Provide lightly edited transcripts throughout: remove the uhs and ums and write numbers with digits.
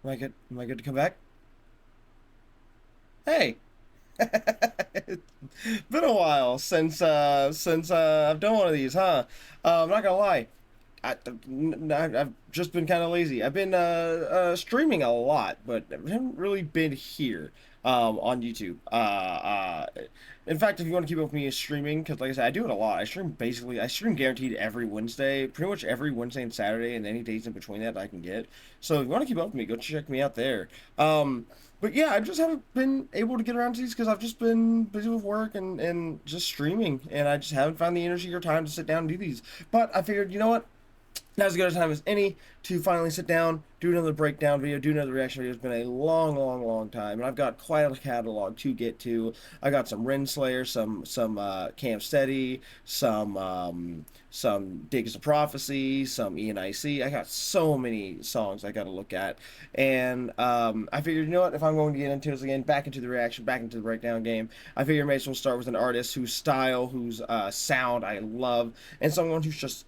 Am I good? Am I good to come back? Hey, it's been a while since I've done one of these, huh? I'm not gonna lie. I've just been kind of lazy. I've been streaming a lot, but I haven't really been here on YouTube. In fact, if you want to keep up with me streaming, because like I said, I do it a lot. I stream guaranteed every Wednesday, pretty much every Wednesday and Saturday, and any days in between that I can get. So if you want to keep up with me, go check me out there. But yeah, I just haven't been able to get around to these because I've just been busy with work and just streaming, and I just haven't found the energy or time to sit down and do these. But I figured, you know what? Now's as good a time as any to finally sit down, do another breakdown video, do another reaction video. It's been a long, long, long time, and I've got quite a catalog to get to. I got some Renslayer, some Camp Steady, some Digs of Prophecy, some ENIC. I got so many songs I got to look at, and I figured, you know what? If I'm going to get into this again, back into the reaction, back into the breakdown game, I figured I may as well start with an artist whose style, whose sound I love, and someone who's just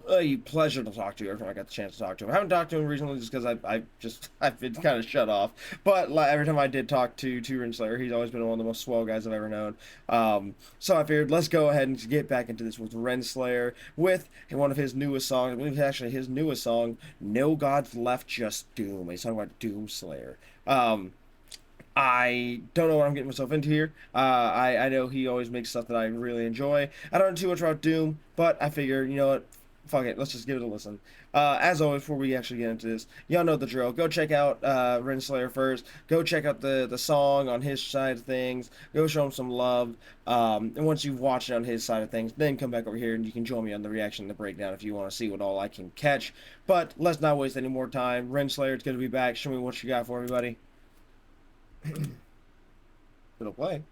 a pleasure to talk to every time I got the chance to talk to him. I haven't talked to him recently just because I've been kind of shut off. But like, every time I did talk to Renslayer, he's always been one of the most swell guys I've ever known. So I figured let's go ahead and get back into this with Renslayer with one of his newest songs. I believe actually his newest song, "No Gods Left, Just Doom." He's talking about Doomslayer. I don't know what I'm getting myself into here. I know he always makes stuff that I really enjoy. I don't know too much about Doom, but I figure, you know what? Fuck it, let's just give it a listen. As always, before we actually get into this, y'all know the drill. Go check out Renslayer first. Go check out the song on his side of things. Go show him some love. And once you've watched it on his side of things, then come back over here and you can join me on the reaction and the breakdown if you want to see what all I can catch. But let's not waste any more time. Renslayer, it's going to be back. Show me what you got for me, buddy. It'll play.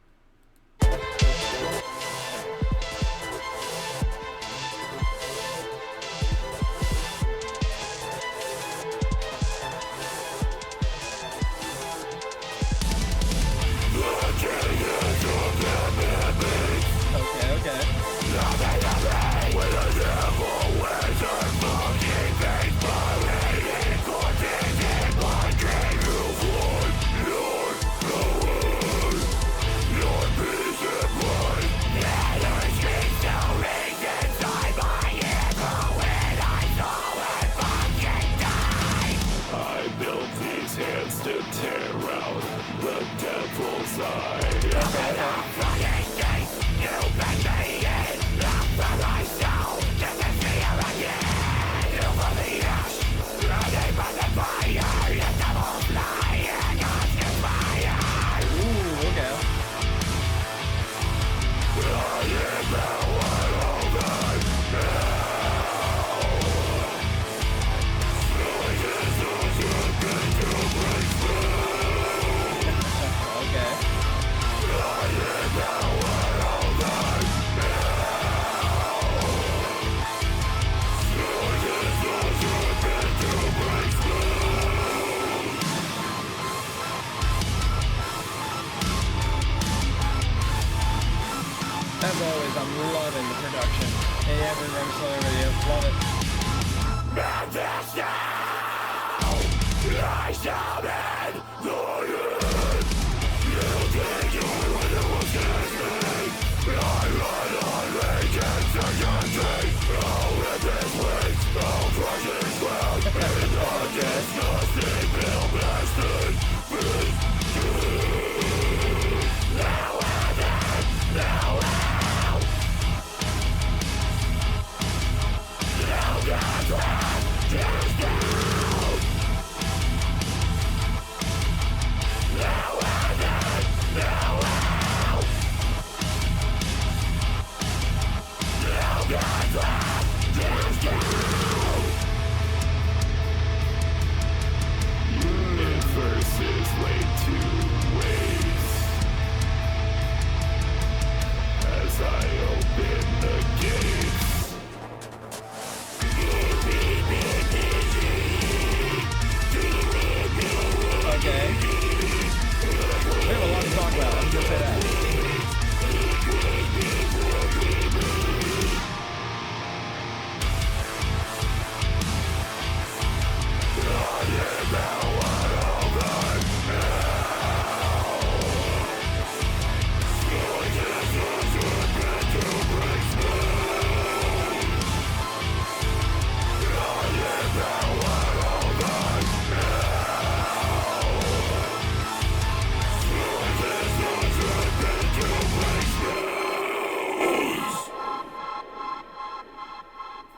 As always, I'm loving the production in every Renslayer video. Love it.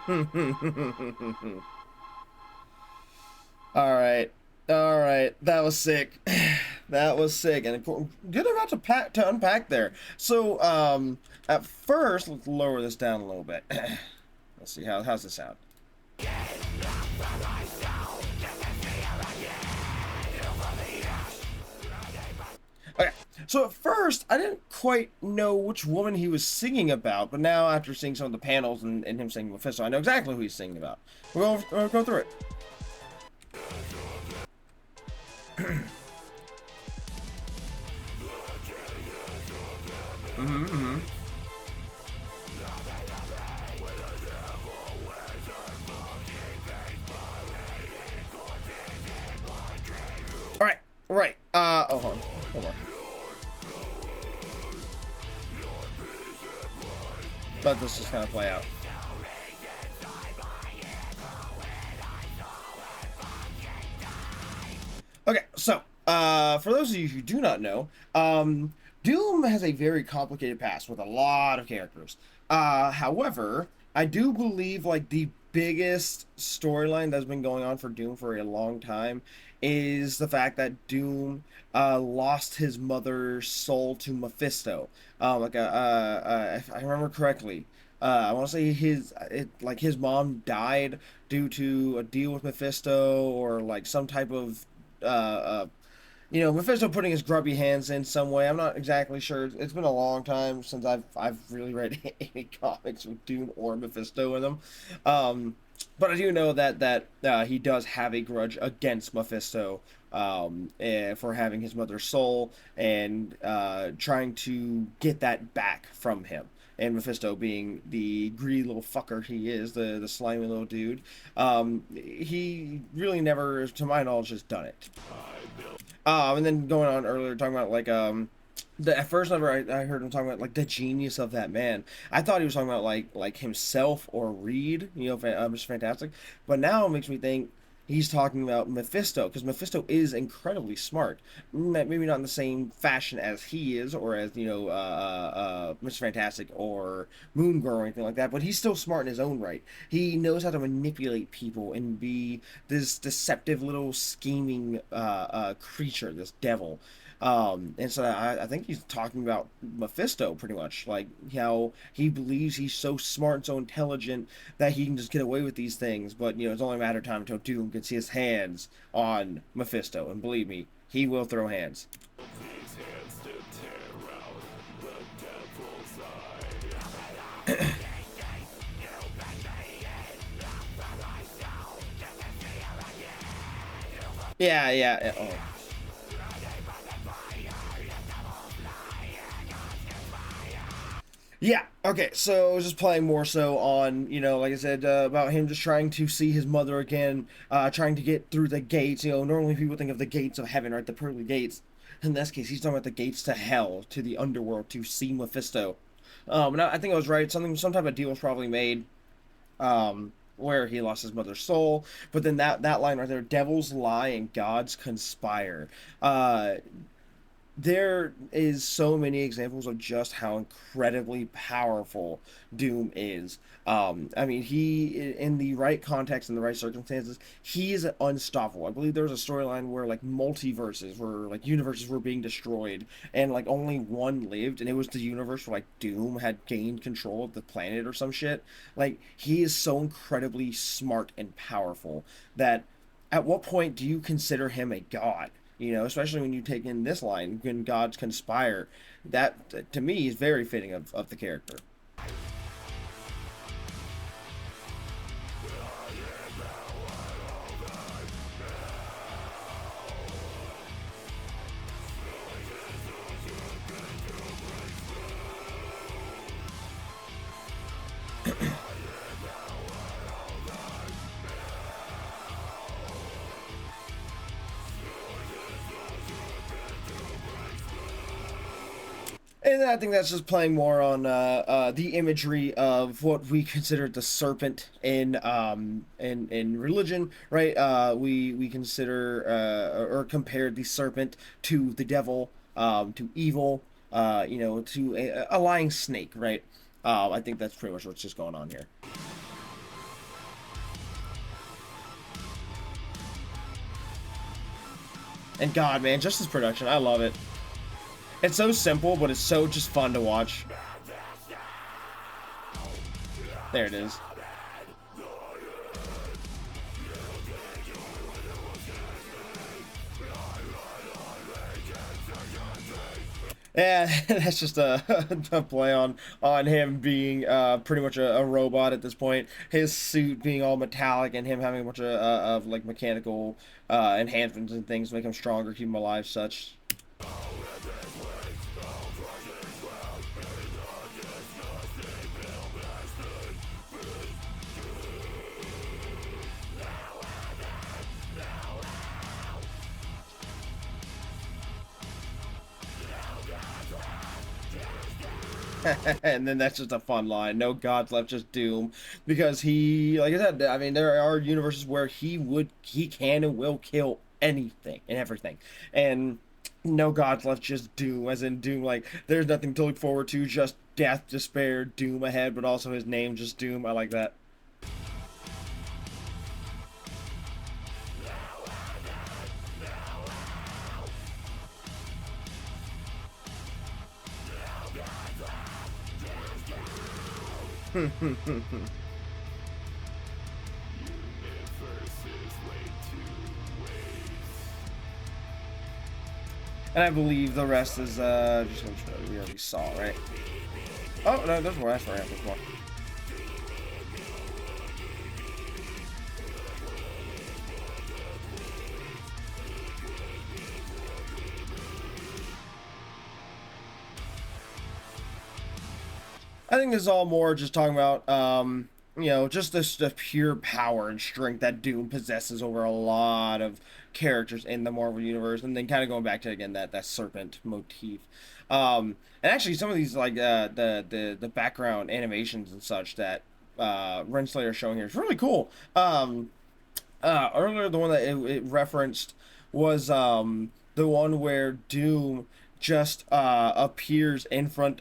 All right. All right. That was sick. That was sick. And good amount to unpack there. So, at first, let's lower this down a little bit. Let's see how's this sound. Okay. So at first, I didn't quite know which woman he was singing about, but now after seeing some of the panels and him singing Mephisto, I know exactly who he's singing about. We'll go through it. Mm-hmm. All right, right. Oh, hold on. Let this just kind of play out. Okay, so for those of you who do not know, Doom has a very complicated past with a lot of characters. However, I do believe like the biggest storyline that's been going on for Doom for a long time is the fact that Doom lost his mother's soul to Mephisto. If I remember correctly, I want to say his mom died due to a deal with Mephisto or like some type of Mephisto putting his grubby hands in some way. I'm not exactly sure. It's been a long time since I've really read any comics with Doom or Mephisto in them. But I do know that he does have a grudge against Mephisto for having his mother's soul and trying to get that back from him. And Mephisto being the greedy little fucker he is, the slimy little dude, he really never, to my knowledge, has done it. And then going on earlier, talking about like at first whenever I heard him talking about like the genius of that man, I thought he was talking about like himself or Reed, Mr. Fantastic. But now it makes me think he's talking about Mephisto because Mephisto is incredibly smart. Maybe not in the same fashion as he is, or as Mr. Fantastic or Moon Girl or anything like that. But he's still smart in his own right. He knows how to manipulate people and be this deceptive little scheming creature, this devil. And so I think he's talking about Mephisto pretty much, like how he believes he's so smart and so intelligent that he can just get away with these things. But it's only a matter of time until Doom gets his hands on Mephisto, and believe me, he will throw hands. Yeah, yeah. Oh. Yeah. Okay. So I was just playing more so on, like I said, about him just trying to see his mother again, trying to get through the gates. Normally people think of the gates of heaven, right? The pearly gates. In this case, he's talking about the gates to hell, to the underworld, to see Mephisto. And I think I was right. Some type of deal was probably made, where he lost his mother's soul. But then that line right there, devils lie and gods conspire. There is so many examples of just how incredibly powerful Doom is. I mean, he in the right context and the right circumstances, he is unstoppable. I believe there was a storyline where like multiverses, where like universes were being destroyed, and like only one lived, and it was the universe where like Doom had gained control of the planet or some shit. Like he is so incredibly smart and powerful that at what point do you consider him a god? Especially when you take in this line, when gods conspire. That, to me, is very fitting of the character. And I think that's just playing more on the imagery of what we consider the serpent in religion, right? We consider or compare the serpent to the devil, to evil, to a lying snake, right? I think that's pretty much what's just going on here. And God, man, just his production, I love it. It's so simple, but it's so just fun to watch. There it is. Yeah, that's just a play on him being pretty much a robot at this point. His suit being all metallic and him having a bunch of like mechanical enhancements and things to make him stronger, keep him alive, such. And then that's just a fun line. No gods left, just doom. Because he, like I said, I mean, there are universes where he can and will kill anything and everything. And no gods left, just doom. As in doom, like, there's nothing to look forward to, just death, despair, doom ahead, but also his name, just doom. I like that. And I believe the rest is just we already saw, right? Oh no, there's more. That's right. There's more. I think this is all more just talking about you know, just this the pure power and strength that Doom possesses over a lot of characters in the Marvel universe, and then kind of going back to again that serpent motif. And actually, some of these like the background animations and such that Renslayer is showing here is really cool. Earlier the one that it referenced was the one where Doom just appears in front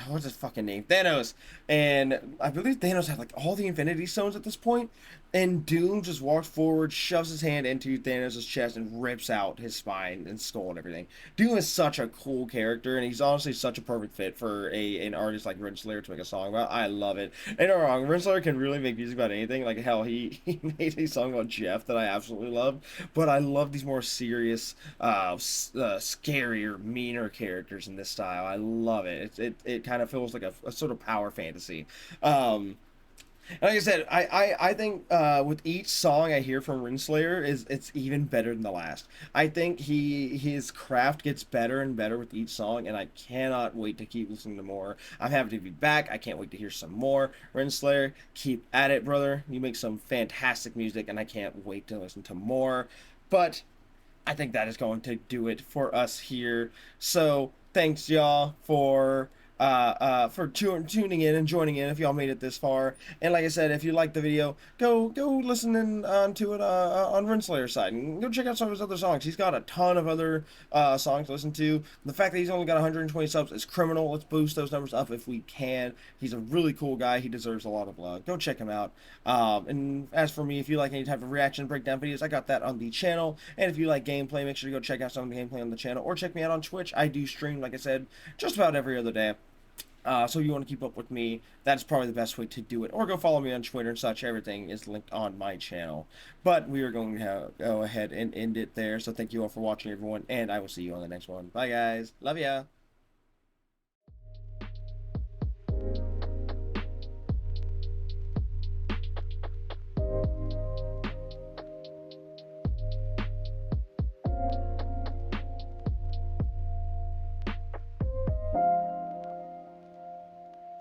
what's his fucking name? Thanos. And I believe Thanos had like all the Infinity Stones at this point. And Doom just walks forward, shoves his hand into Thanos' chest, and rips out his spine and skull and everything. Doom is such a cool character, and he's honestly such a perfect fit for an artist like Renslayer to make a song about. I love it. And don't wrong, Renslayer can really make music about anything. Like hell, he made a song about Jeff that I absolutely love. But I love these more serious, scarier, meaner characters in this style. I love it. It kind of feels like a sort of power fantasy. And like I said, I think with each song I hear from Renslayer is it's even better than the last. I think his craft gets better and better with each song, and I cannot wait to keep listening to more. I'm happy to be back. I can't wait to hear some more. Renslayer, keep at it, brother. You make some fantastic music, and I can't wait to listen to more. But I think that is going to do it for us here. So thanks y'all for tuning in and joining in if y'all made it this far. And like I said, if you liked the video, go listen in to it on Renslayer's side and go check out some of his other songs. He's got a ton of other songs to listen to. The fact that he's only got 120 subs is criminal. Let's boost those numbers up if we can. He's a really cool guy. He deserves a lot of love. Go check him out. And as for me, if you like any type of reaction breakdown videos, I got that on the channel. And if you like gameplay, make sure to go check out some of the gameplay on the channel or check me out on Twitch. I do stream, like I said, just about every other day. So if you want to keep up with me, that's probably the best way to do it. Or go follow me on Twitter and such. Everything is linked on my channel. But we are going to go ahead and end it there. So thank you all for watching, everyone. And I will see you on the next one. Bye, guys. Love ya.